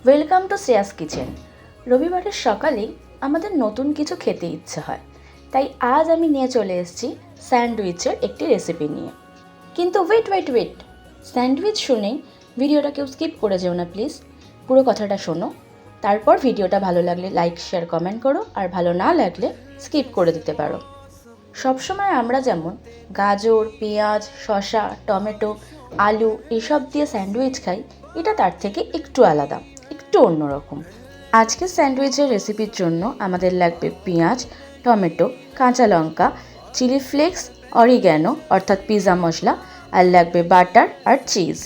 Welcome to Shreyas kitchen. রবিবারের সকালেই আমাদের নতুন কিছু খেতে ইচ্ছে হয়, তাই আজ আমি নিয়ে চলে এসেছি স্যান্ডউইচের একটি রেসিপি নিয়ে। কিন্তু ওয়েট, স্যান্ডউইচ শুনেই ভিডিওটা কেউ স্কিপ করে যেও না প্লিজ, পুরো কথাটা শোনো। তারপর ভিডিওটা ভালো লাগলে লাইক শেয়ার কমেন্ট করো, আর ভালো না লাগলে স্কিপ করে দিতে পারো। সবসময় আমরা যেমন গাজর, পেঁয়াজ, শসা, টমেটো, আলু এসব দিয়ে স্যান্ডউইচ খাই, এটা তার থেকে একটু আলাদা, একটু অন্যরকম। আজকের স্যান্ডউইচের রেসিপির জন্য আমাদের লাগবে পেঁয়াজ, টমেটো, কাঁচা লঙ্কা, চিলি ফ্লেক্স, অরিগ্যানো অর্থাৎ পিৎজা মশলা, আর লাগবে বাটার আর চিজ।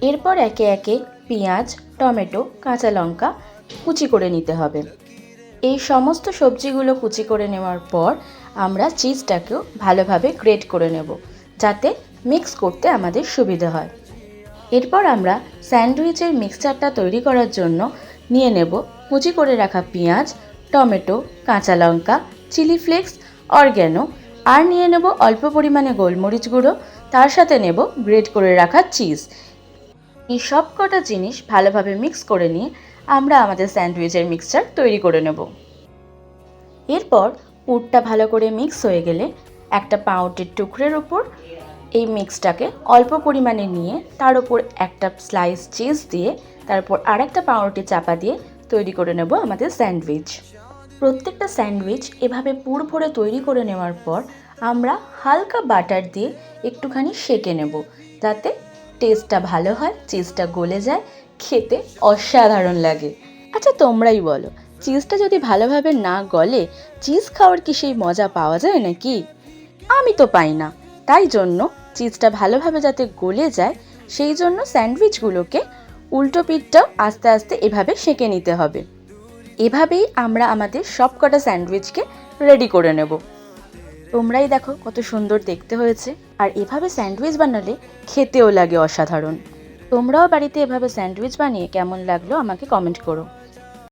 এরপর একে একে পেঁয়াজ, টমেটো, কাঁচা লঙ্কা কুচি করে নিতে হবে। এই সমস্ত সবজিগুলো কুচি করে নেওয়ার পর আমরা চিজটাকেও ভালোভাবে গ্রেট করে নেব, যাতে মিক্স করতে আমাদের সুবিধা হয়। এরপর আমরা স্যান্ডউইচের মিক্সচারটা তৈরি করার জন্য নিয়ে নেব কুচি করে রাখা পেঁয়াজ, টমেটো, কাঁচা লঙ্কা, চিলি ফ্লেক্স, অরিগ্যানো, আর নিয়ে নেব অল্প পরিমাণে গোলমরিচ গুঁড়ো, তার সাথে নেব গ্রেট করে রাখা চিজ। এই সব কটা জিনিস ভালোভাবে মিক্স করে নিয়ে আমরা আমাদের স্যান্ডউইচের মিক্সচার তৈরি করে নেব। এরপর পুরটা ভালো করে মিক্স হয়ে গেলে একটা পাউরুটির টুকরের উপর এই মিক্সটাকে অল্প পরিমাণে নিয়ে তার উপর একটা স্লাইস চিজ দিয়ে তারপর আরেকটা পাউরুটি চাপা দিয়ে তৈরি করে নেব আমাদের স্যান্ডউইচ। প্রত্যেকটা স্যান্ডউইচ এভাবে পুর ভরে তৈরি করে নেওয়ার পর আমরা হালকা বাটার দিয়ে একটুখানি সেঁকে নেব, যাতে টেস্টটা ভালো হয়, চিজটা গলে যায়, খেতে অসাধারণ লাগে। আচ্ছা তোমরাই বলো, চিজটা যদি ভালোভাবে না গলে চিজ খাওয়ার কি সেই মজা পাওয়া যায় নাকি? আমি তো পাই না। তাই জন্য চিজটা ভালোভাবে যাতে গলে যায়, সেই জন্য স্যান্ডউইচগুলোকে উল্টো পিঠটাও আস্তে আস্তে এভাবে সেঁকে নিতে হবে। এভাবেই আমরা আমাদের সব কটা স্যান্ডউইচকে রেডি করে নেব। তোমরাই দেখো কত সুন্দর দেখতে হয়েছে, আর এভাবে স্যান্ডউইচ বানালে খেতেও লাগে অসাধারণ। তোমরাও বাড়িতে এভাবে স্যান্ডউইচ বানিয়ে কেমন লাগলো আমাকে কমেন্ট করো।